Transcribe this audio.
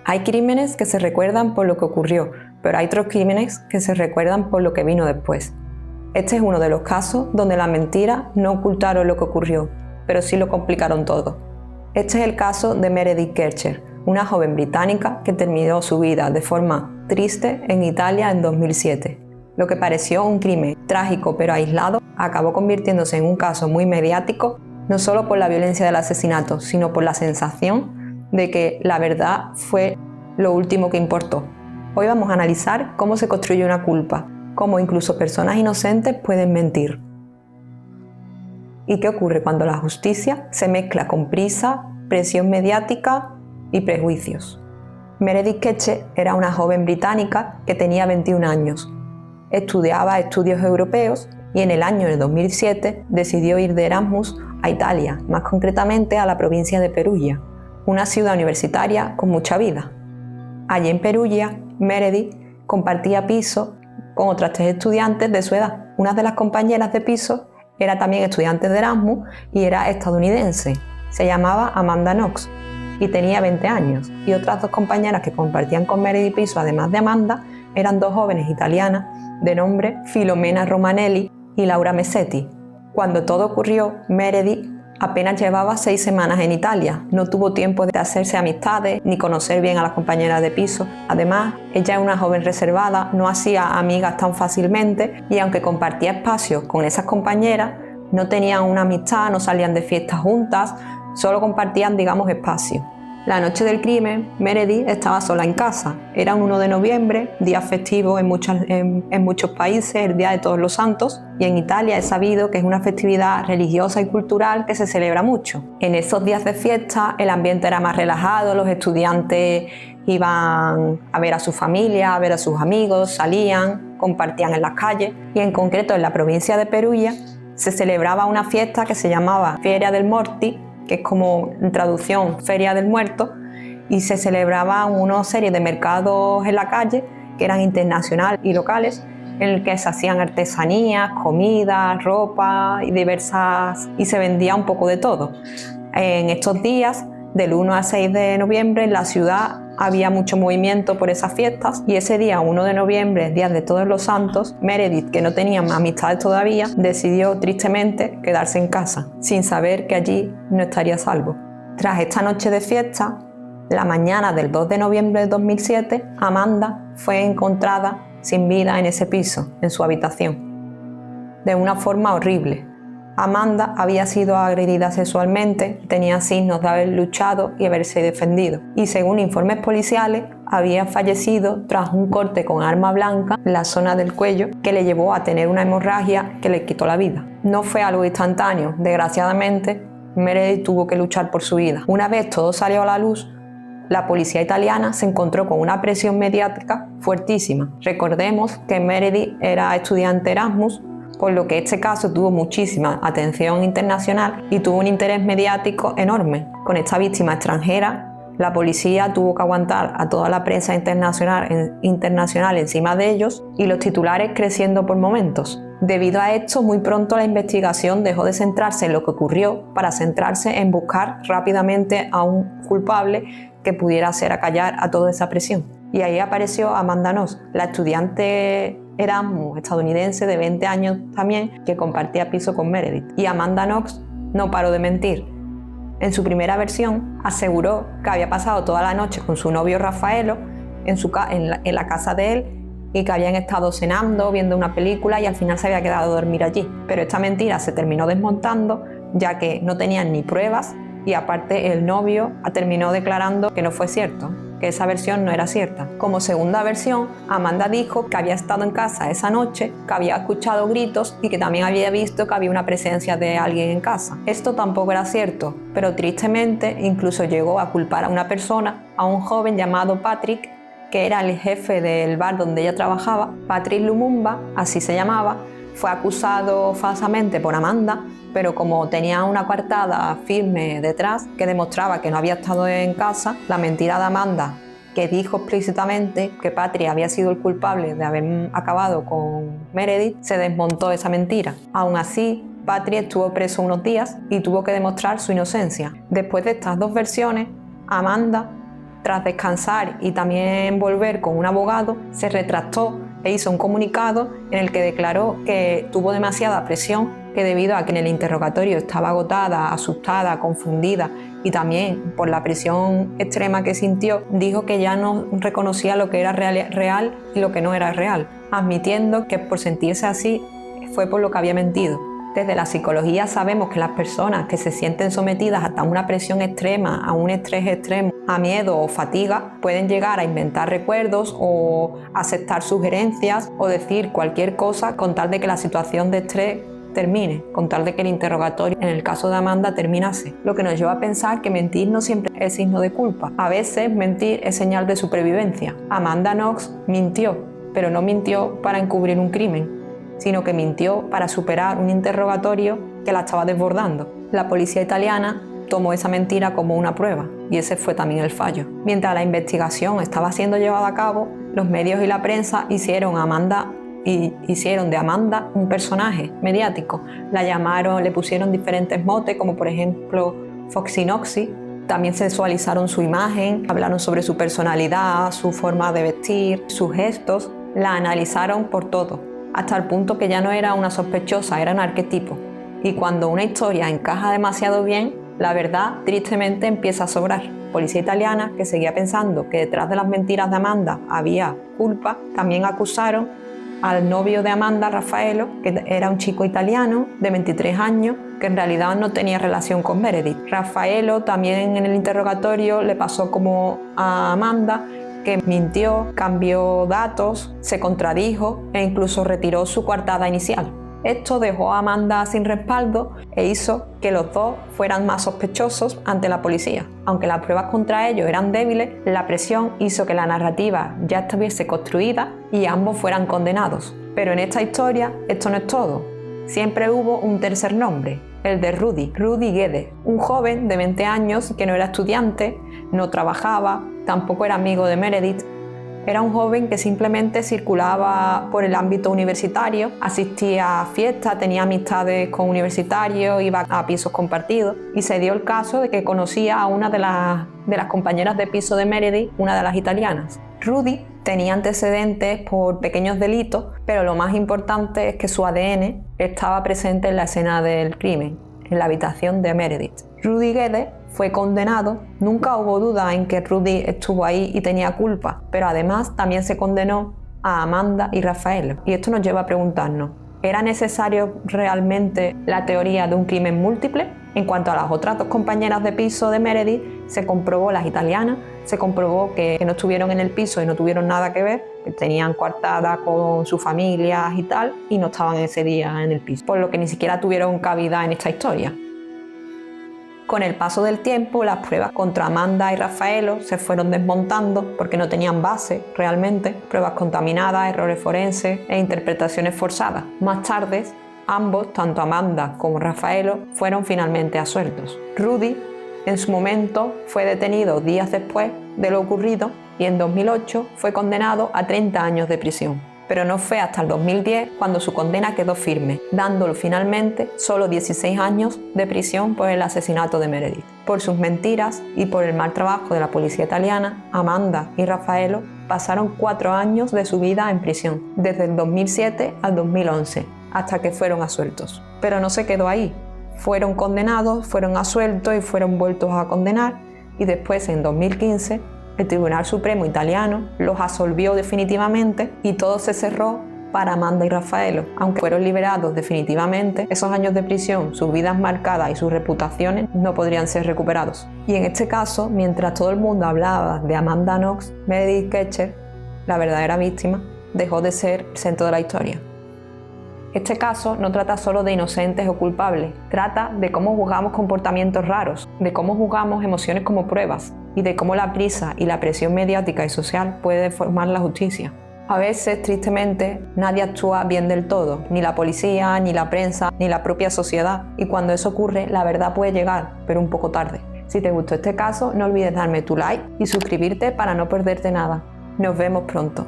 Hay crímenes que se recuerdan por lo que ocurrió, pero hay otros crímenes que se recuerdan por lo que vino después. Este es uno de los casos donde las mentiras no ocultaron lo que ocurrió, pero sí lo complicaron todo. Este es el caso de Meredith Kercher, una joven británica que terminó su vida de forma triste en Italia en 2007. Lo que pareció un crimen trágico pero aislado acabó convirtiéndose en un caso muy mediático, no solo por la violencia del asesinato, sino por la sensación de que la verdad fue lo último que importó. Hoy vamos a analizar cómo se construye una culpa, cómo incluso personas inocentes pueden mentir. ¿Y qué ocurre cuando la justicia se mezcla con prisa, presión mediática y prejuicios? Meredith Kercher era una joven británica que tenía 21 años. Estudiaba estudios europeos y en el año de 2007 decidió ir de Erasmus a Italia, más concretamente a la provincia de Perugia, una ciudad universitaria con mucha vida. Allí en Perugia, Meredith compartía piso con otras 3 estudiantes de su edad. Una de las compañeras de piso era también estudiante de Erasmus y era estadounidense. Se llamaba Amanda Knox y tenía 20 años. Y otras 2 compañeras que compartían con Meredith piso, además de Amanda, eran 2 jóvenes italianas de nombre Filomena Romanelli y Laura Mesetti. Cuando todo ocurrió, Meredith apenas llevaba 6 semanas en Italia. No tuvo tiempo de hacerse amistades ni conocer bien a las compañeras de piso. Además, ella era una joven reservada, no hacía amigas tan fácilmente y aunque compartía espacios con esas compañeras, no tenían una amistad, no salían de fiestas juntas, solo compartían, digamos, espacios. La noche del crimen, Meredith estaba sola en casa. Era un 1 de noviembre, día festivo en muchos países, el Día de Todos los Santos, y en Italia es sabido que es una festividad religiosa y cultural que se celebra mucho. En esos días de fiesta el ambiente era más relajado, los estudiantes iban a ver a su familia, a ver a sus amigos, salían, compartían en las calles, y en concreto en la provincia de Perugia se celebraba una fiesta que se llamaba Feria del Morti, que es como en traducción Feria del Muerto, y se celebraban una serie de mercados en la calle que eran internacionales y locales, en el que se hacían artesanías, comida, ropa y se vendía un poco de todo. En estos días, del 1 al 6 de noviembre, en la ciudad había mucho movimiento por esas fiestas y ese día, 1 de noviembre, Día de Todos los Santos, Meredith, que no tenía amistades todavía, decidió tristemente quedarse en casa, sin saber que allí no estaría a salvo. Tras esta noche de fiesta, la mañana del 2 de noviembre de 2007, Amanda fue encontrada sin vida en ese piso, en su habitación, de una forma horrible. Amanda había sido agredida sexualmente, tenía signos de haber luchado y haberse defendido, y según informes policiales, había fallecido tras un corte con arma blanca en la zona del cuello que le llevó a tener una hemorragia que le quitó la vida. No fue algo instantáneo, desgraciadamente, Meredith tuvo que luchar por su vida. Una vez todo salió a la luz, la policía italiana se encontró con una presión mediática fuertísima. Recordemos que Meredith era estudiante Erasmus, por lo que este caso tuvo muchísima atención internacional y tuvo un interés mediático enorme. Con esta víctima extranjera, la policía tuvo que aguantar a toda la prensa internacional encima de ellos y los titulares creciendo por momentos. Debido a esto, muy pronto la investigación dejó de centrarse en lo que ocurrió para centrarse en buscar rápidamente a un culpable que pudiera hacer acallar a toda esa presión. Y ahí apareció Amanda Knox, la estudiante Erasmus estadounidense de 20 años también, que compartía piso con Meredith. Y Amanda Knox no paró de mentir. En su primera versión aseguró que había pasado toda la noche con su novio Raffaello en la casa de él y que habían estado cenando, viendo una película y al final se había quedado a dormir allí. Pero esta mentira se terminó desmontando ya que no tenían ni pruebas y aparte el novio terminó declarando que no fue cierto, que esa versión no era cierta. Como segunda versión, Amanda dijo que había estado en casa esa noche, que había escuchado gritos y que también había visto que había una presencia de alguien en casa. Esto tampoco era cierto, pero tristemente incluso llegó a culpar a una persona, a un joven llamado Patrick, que era el jefe del bar donde ella trabajaba. Patrick Lumumba, así se llamaba, fue acusado falsamente por Amanda, pero como tenía una coartada firme detrás que demostraba que no había estado en casa, la mentira de Amanda, que dijo explícitamente que Patrick había sido el culpable de haber acabado con Meredith, se desmontó esa mentira. Aún así, Patrick estuvo preso unos días y tuvo que demostrar su inocencia. Después de estas 2 versiones, Amanda tras descansar y también volver con un abogado, se retractó e hizo un comunicado en el que declaró que tuvo demasiada presión, que debido a que en el interrogatorio estaba agotada, asustada, confundida y también por la presión extrema que sintió, dijo que ya no reconocía lo que era real y lo que no era real, admitiendo que por sentirse así fue por lo que había mentido. Desde la psicología sabemos que las personas que se sienten sometidas a una presión extrema, a un estrés extremo, a miedo o fatiga, pueden llegar a inventar recuerdos o aceptar sugerencias o decir cualquier cosa con tal de que la situación de estrés termine, con tal de que el interrogatorio, en el caso de Amanda, terminase. Lo que nos lleva a pensar que mentir no siempre es signo de culpa. A veces mentir es señal de supervivencia. Amanda Knox mintió, pero no mintió para encubrir un crimen, sino que mintió para superar un interrogatorio que la estaba desbordando. La policía italiana tomó esa mentira como una prueba y ese fue también el fallo. Mientras la investigación estaba siendo llevada a cabo, los medios y la prensa hicieron de Amanda un personaje mediático. La llamaron, le pusieron diferentes motes, como por ejemplo Foxy Knoxy. También sexualizaron su imagen, hablaron sobre su personalidad, su forma de vestir, sus gestos. La analizaron por todo, hasta el punto que ya no era una sospechosa, era un arquetipo. Y cuando una historia encaja demasiado bien, la verdad tristemente empieza a sobrar. La policía italiana, que seguía pensando que detrás de las mentiras de Amanda había culpa, también acusaron al novio de Amanda, Raffaello, que era un chico italiano de 23 años, que en realidad no tenía relación con Meredith. Raffaello también en el interrogatorio le pasó como a Amanda, que mintió, cambió datos, se contradijo e incluso retiró su coartada inicial. Esto dejó a Amanda sin respaldo e hizo que los dos fueran más sospechosos ante la policía. Aunque las pruebas contra ellos eran débiles, la presión hizo que la narrativa ya estuviese construida y ambos fueran condenados. Pero en esta historia esto no es todo. Siempre hubo un tercer nombre, el de Rudy Guedes, un joven de 20 años que no era estudiante, no trabajaba, tampoco era amigo de Meredith. Era un joven que simplemente circulaba por el ámbito universitario, asistía a fiestas, tenía amistades con universitarios, iba a pisos compartidos y se dio el caso de que conocía a una de las compañeras de piso de Meredith, una de las italianas. Rudy tenía antecedentes por pequeños delitos, pero lo más importante es que su ADN estaba presente en la escena del crimen, en la habitación de Meredith. Rudy Guedes fue condenado, nunca hubo duda en que Rudy estuvo ahí y tenía culpa, pero además también se condenó a Amanda y Raffaello. Y esto nos lleva a preguntarnos, ¿era necesario realmente la teoría de un crimen múltiple? En cuanto a las otras dos compañeras de piso de Meredith, se comprobó, las italianas, se comprobó que no estuvieron en el piso y no tuvieron nada que ver, que tenían coartada con sus familias y tal, y no estaban ese día en el piso, por lo que ni siquiera tuvieron cabida en esta historia. Con el paso del tiempo, las pruebas contra Amanda y Raffaello se fueron desmontando porque no tenían base realmente, pruebas contaminadas, errores forenses e interpretaciones forzadas. Más tarde, ambos, tanto Amanda como Raffaello, fueron finalmente absueltos. Rudy, en su momento, fue detenido días después de lo ocurrido y en 2008 fue condenado a 30 años de prisión. Pero no fue hasta el 2010 cuando su condena quedó firme, dándolo finalmente solo 16 años de prisión por el asesinato de Meredith. Por sus mentiras y por el mal trabajo de la policía italiana, Amanda y Raffaello pasaron 4 años de su vida en prisión, desde el 2007 al 2011, hasta que fueron absueltos. Pero no se quedó ahí. Fueron condenados, fueron absueltos y fueron vueltos a condenar, y después, en 2015, el Tribunal Supremo italiano los absolvió definitivamente y todo se cerró para Amanda y Raffaello. Aunque fueron liberados definitivamente, esos años de prisión, sus vidas marcadas y sus reputaciones no podrían ser recuperados. Y en este caso, mientras todo el mundo hablaba de Amanda Knox, Meredith Ketcher, la verdadera víctima, dejó de ser el centro de la historia. Este caso no trata solo de inocentes o culpables, trata de cómo juzgamos comportamientos raros, de cómo juzgamos emociones como pruebas y de cómo la prisa y la presión mediática y social puede deformar la justicia. A veces, tristemente, nadie actúa bien del todo, ni la policía, ni la prensa, ni la propia sociedad, y cuando eso ocurre, la verdad puede llegar, pero un poco tarde. Si te gustó este caso, no olvides darme tu like y suscribirte para no perderte nada. Nos vemos pronto.